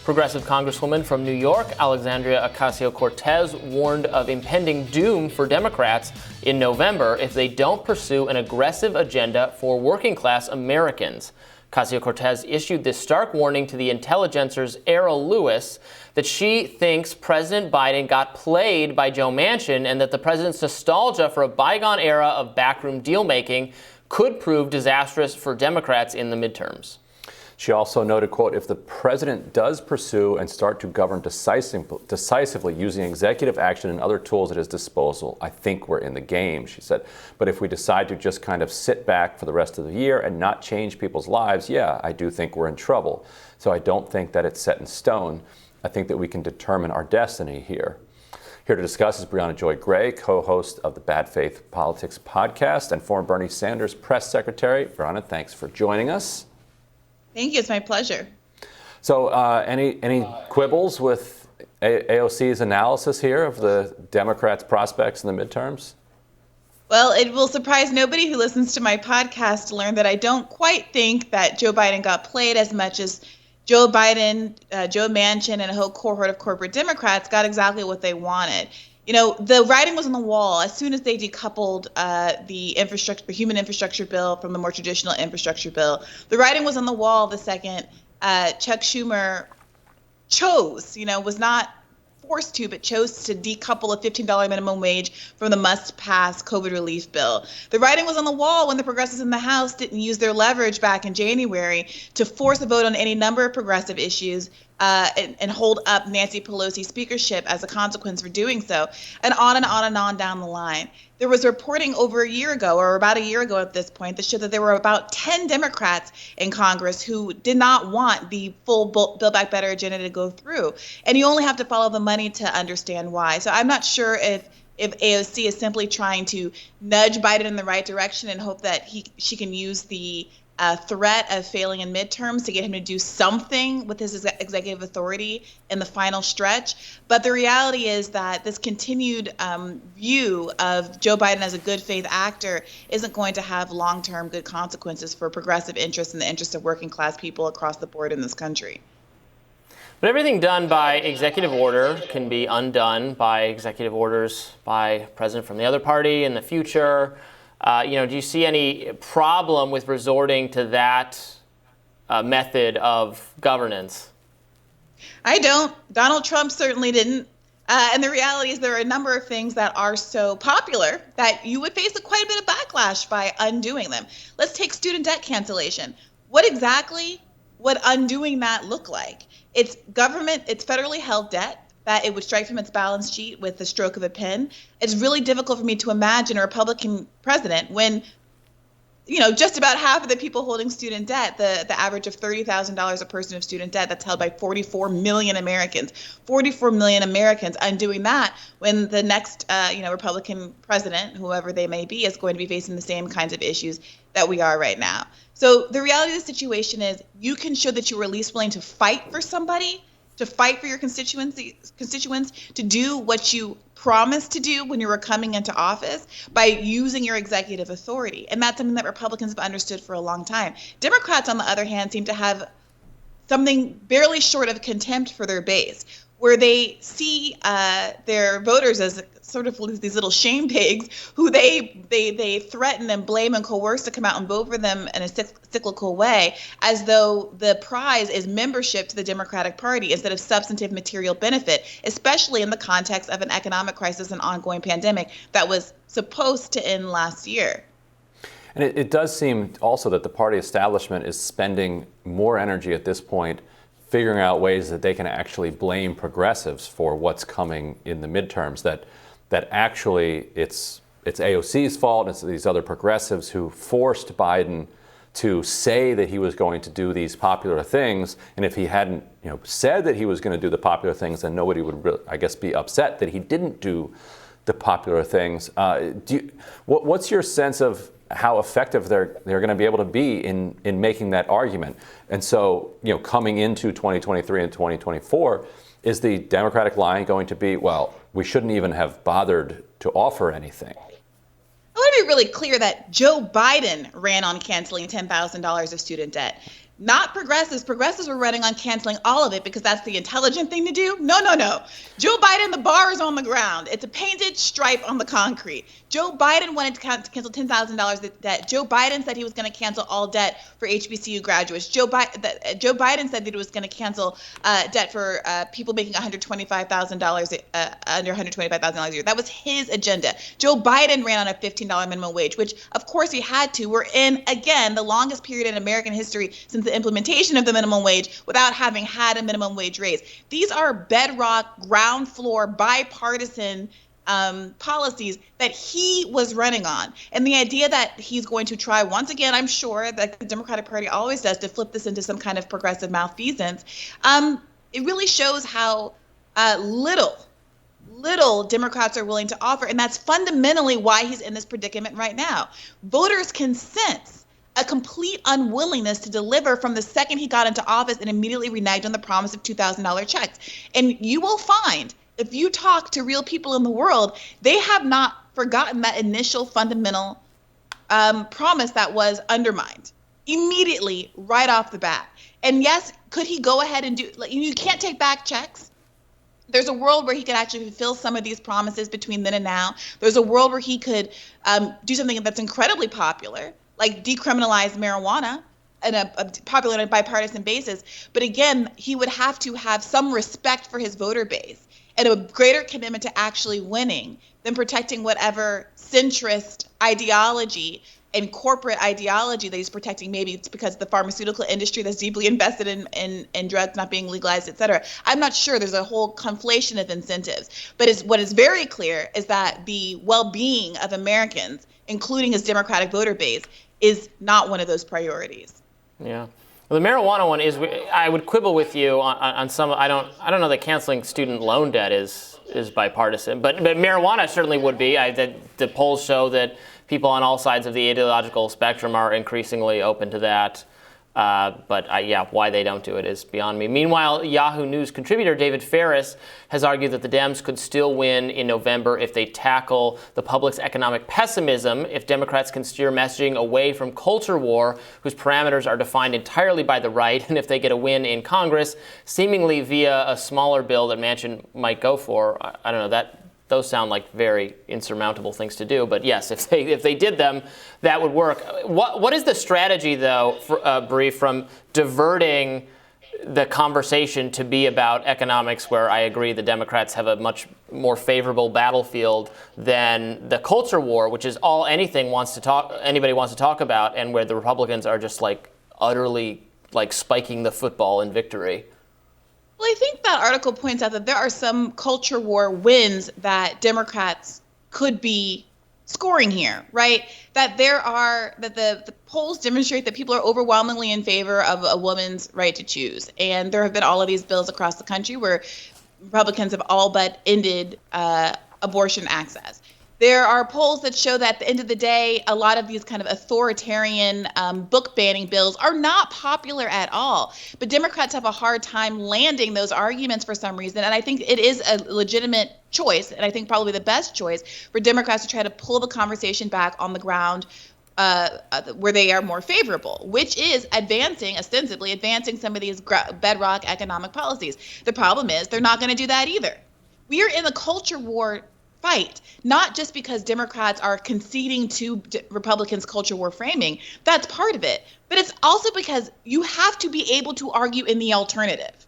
Progressive Congresswoman from New York, Alexandria Ocasio-Cortez, warned of impending doom for Democrats in November if they don't pursue an aggressive agenda for working-class Americans. Ocasio-Cortez issued this stark warning to the Intelligencer's Errol Lewis that she thinks President Biden got played by Joe Manchin and that the president's nostalgia for a bygone era of backroom deal-making could prove disastrous for Democrats in the midterms. She also noted, quote, if the president does pursue and start to govern decisively using executive action and other tools at his disposal, I think we're in the game, she said. But if we decide to just kind of sit back for the rest of the year and not change people's lives, yeah, I do think we're in trouble. So I don't think that it's set in stone. I think that we can determine our destiny here. Here to discuss is Briahna Joy Gray, co-host of the Bad Faith Politics podcast and former Bernie Sanders press secretary. Briahna, thanks for joining us. Thank you. It's my pleasure. So any quibbles with AOC's analysis here of the Democrats' prospects in the midterms? Well, it will surprise nobody who listens to my podcast to learn that I don't quite think that Joe Biden got played as much as Joe Biden, Joe Manchin, and a whole cohort of corporate Democrats got exactly what they wanted. You know, the writing was on the wall as soon as they decoupled the human infrastructure bill from the more traditional infrastructure bill. The writing was on the wall the second Chuck Schumer chose, was not forced to, but chose to decouple a $15 minimum wage from the must-pass COVID relief bill. The writing was on the wall when the progressives in the House didn't use their leverage back in January to force a vote on any number of progressive issues and hold up Nancy Pelosi's speakership as a consequence for doing so, and on and on and on down the line. There was reporting over a year ago, or about a year ago at this point, that showed that there were about 10 Democrats in Congress who did not want the full Build Back Better agenda to go through. And you only have to follow the money to understand why. So I'm not sure if AOC is simply trying to nudge Biden in the right direction and hope that she can use the threat of failing in midterms to get him to do something with his executive authority in the final stretch. But the reality is that this continued view of Joe Biden as a good faith actor isn't going to have long-term good consequences for progressive interests and the interests of working class people across the board in this country. But everything done by executive order can be undone by executive orders by a president from the other party in the future. Do you see any problem with resorting to that method of governance? I don't. Donald Trump certainly didn't. And the reality is there are a number of things that are so popular that you would face quite a bit of backlash by undoing them. Let's take student debt cancellation. What exactly would undoing that look like? It's government, it's federally held debt that it would strike from its balance sheet with the stroke of a pen. It's really difficult for me to imagine a Republican president when, just about half of the people holding student debt, the average of $30,000 a person of student debt, that's held by 44 million Americans. 44 million Americans undoing that when the next, Republican president, whoever they may be, is going to be facing the same kinds of issues that we are right now. So the reality of the situation is you can show that you were at least willing to fight for somebody, to fight for your constituents, to do what you promised to do when you were coming into office by using your executive authority. And that's something that Republicans have understood for a long time. Democrats, on the other hand, seem to have something barely short of contempt for their base, where they see their voters as sort of these little shame pigs who they threaten and blame and coerce to come out and vote for them in a cyclical way, as though the prize is membership to the Democratic Party instead of substantive material benefit, especially in the context of an economic crisis and ongoing pandemic that was supposed to end last year. And it does seem also that the party establishment is spending more energy at this point figuring out ways that they can actually blame progressives for what's coming in the midterms, that actually it's AOC's fault, it's these other progressives who forced Biden to say that he was going to do these popular things, and if he hadn't said that he was going to do the popular things, then nobody would really, I guess, be upset that he didn't do the popular things. What's your sense of how effective they're going to be able to be in making that argument? And so, coming into 2023 and 2024, is the Democratic line going to be, well, we shouldn't even have bothered to offer anything? I want to be really clear that Joe Biden ran on canceling $10,000 of student debt. Not progressives. Progressives were running on canceling all of it because that's the intelligent thing to do. No. Joe Biden, the bar is on the ground. It's a painted stripe on the concrete. Joe Biden wanted to cancel $10,000 debt. Joe Biden said he was going to cancel all debt for HBCU graduates. Joe Biden said that he was going to cancel debt for people making $125,000 under $125,000 a year. That was his agenda. Joe Biden ran on a $15 minimum wage, which of course he had to. We're in, again, the longest period in American history since the implementation of the minimum wage without having had a minimum wage raise. These are bedrock, ground floor, bipartisan policies that he was running on. And the idea that he's going to try once again, I'm sure that the Democratic Party always does, to flip this into some kind of progressive malfeasance, it really shows how little Democrats are willing to offer. And that's fundamentally why he's in this predicament right now. Voters can sense a complete unwillingness to deliver from the second he got into office and immediately reneged on the promise of $2,000 checks. And you will find, if you talk to real people in the world, they have not forgotten that initial fundamental promise that was undermined immediately right off the bat. And yes, could he go ahead and do, you can't take back checks. There's a world where he could actually fulfill some of these promises between then and now. There's a world where he could do something that's incredibly popular, like decriminalize marijuana, popular on a bipartisan basis. But again, he would have to have some respect for his voter base and a greater commitment to actually winning than protecting whatever centrist ideology and corporate ideology that he's protecting. Maybe it's because of the pharmaceutical industry that's deeply invested in drugs not being legalized, et cetera. I'm not sure. There's a whole conflation of incentives. But what is very clear is that the well-being of Americans, including his Democratic voter base, is not one of those priorities. Yeah. Well, the marijuana one is, I would quibble with you on some. I don't know that canceling student loan debt is bipartisan, but marijuana certainly would be. The polls show that people on all sides of the ideological spectrum are increasingly open to that. But why they don't do it is beyond me. Meanwhile, Yahoo News contributor David Ferris has argued that the Dems could still win in November if they tackle the public's economic pessimism, if Democrats can steer messaging away from culture war, whose parameters are defined entirely by the right, and if they get a win in Congress, seemingly via a smaller bill that Manchin might go for. I don't know, those sound like very insurmountable things to do, but yes, if they did them, that would work. What is the strategy, though, Bri, from diverting the conversation to be about economics, where I agree the Democrats have a much more favorable battlefield than the culture war, which is all anybody wants to talk about, and where the Republicans are just utterly spiking the football in victory? Well, I think that article points out that there are some culture war wins that Democrats could be scoring here, right? That the polls demonstrate that people are overwhelmingly in favor of a woman's right to choose. And there have been all of these bills across the country where Republicans have all but ended abortion access. There are polls that show that at the end of the day, a lot of these kind of authoritarian book banning bills are not popular at all. But Democrats have a hard time landing those arguments for some reason. And I think it is a legitimate choice, and I think probably the best choice for Democrats to try to pull the conversation back on the ground where they are more favorable, which is ostensibly advancing some of these bedrock economic policies. The problem is they're not going to do that either. We are in a culture war fight, not just because Democrats are conceding to Republicans' culture war framing. That's part of it. But it's also because you have to be able to argue in the alternative.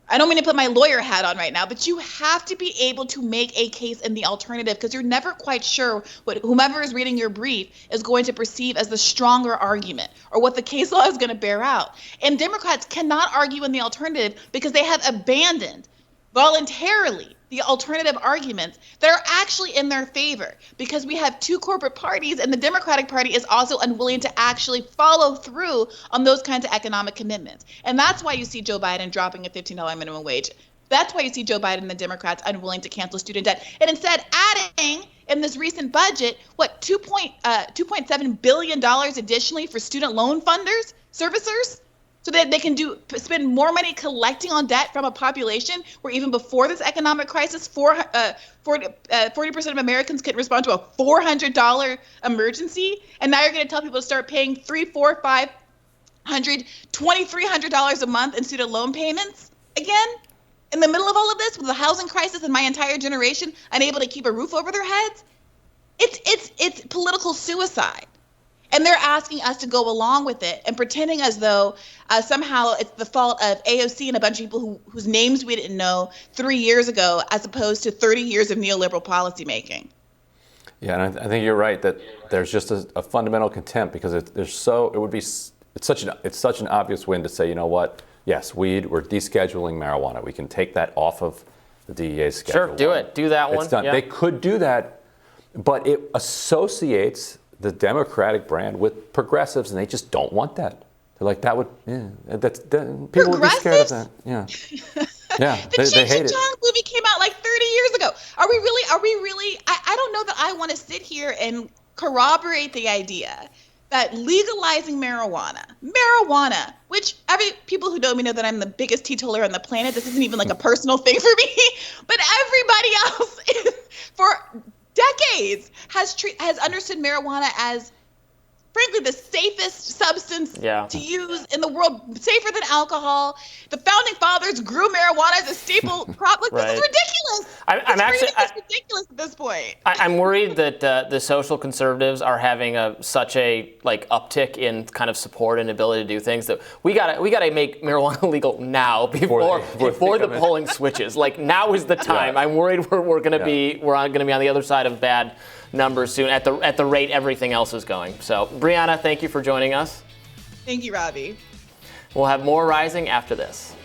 I don't mean to put my lawyer hat on right now, but you have to be able to make a case in the alternative, because you're never quite sure what whomever is reading your brief is going to perceive as the stronger argument or what the case law is going to bear out. And Democrats cannot argue in the alternative because they have abandoned voluntarily the alternative arguments that are actually in their favor, because we have two corporate parties and the Democratic Party is also unwilling to actually follow through on those kinds of economic commitments. And that's why you see Joe Biden dropping a $15 minimum wage. That's why you see Joe Biden and the Democrats unwilling to cancel student debt, and instead adding in this recent budget, $2.7 billion additionally for student loan servicers, so that they can spend more money collecting on debt from a population where even before this economic crisis, 40% of Americans couldn't respond to a $400 emergency. And now you're going to tell people to start paying $300, $400, $2,300 a month in student loan payments again? In the middle of all of this, with the housing crisis and my entire generation unable to keep a roof over their heads? It's political suicide. And they're asking us to go along with it and pretending as though somehow it's the fault of AOC and a bunch of people whose names we didn't know 3 years ago, as opposed to 30 years of neoliberal policymaking. Yeah, and I think you're right that there's just a fundamental contempt, because it's such an obvious win to say, you know what? Yes, we're descheduling marijuana. We can take that off of the DEA's schedule. Sure, do it. Do that one. It's done. Yeah. They could do that, but it associates the Democratic brand with progressives, and they just don't want that. They're like, that would, people would be scared of that. Yeah. Yeah, the they hate Cheech it. Chong movie came out like 30 years ago. Are we really, I don't know that I want to sit here and corroborate the idea that legalizing marijuana, which people who know me know that I'm the biggest teetotaler on the planet. This isn't even like a personal thing for me, but everybody else for decades has understood marijuana as, frankly, the safest substance to use in the world, safer than alcohol. The founding fathers grew marijuana as a staple crop. Like, this is ridiculous. It's ridiculous at this point. I'm worried that the social conservatives are having such a uptick in kind of support and ability to do things that we gotta make marijuana legal now before the polling switches. Like, now is the time. Yeah. I'm worried we're gonna be on the other side of bad numbers soon at the rate everything else is going. So, Briahna, thank you for joining us. Thank you, Robbie. We'll have more Rising after this.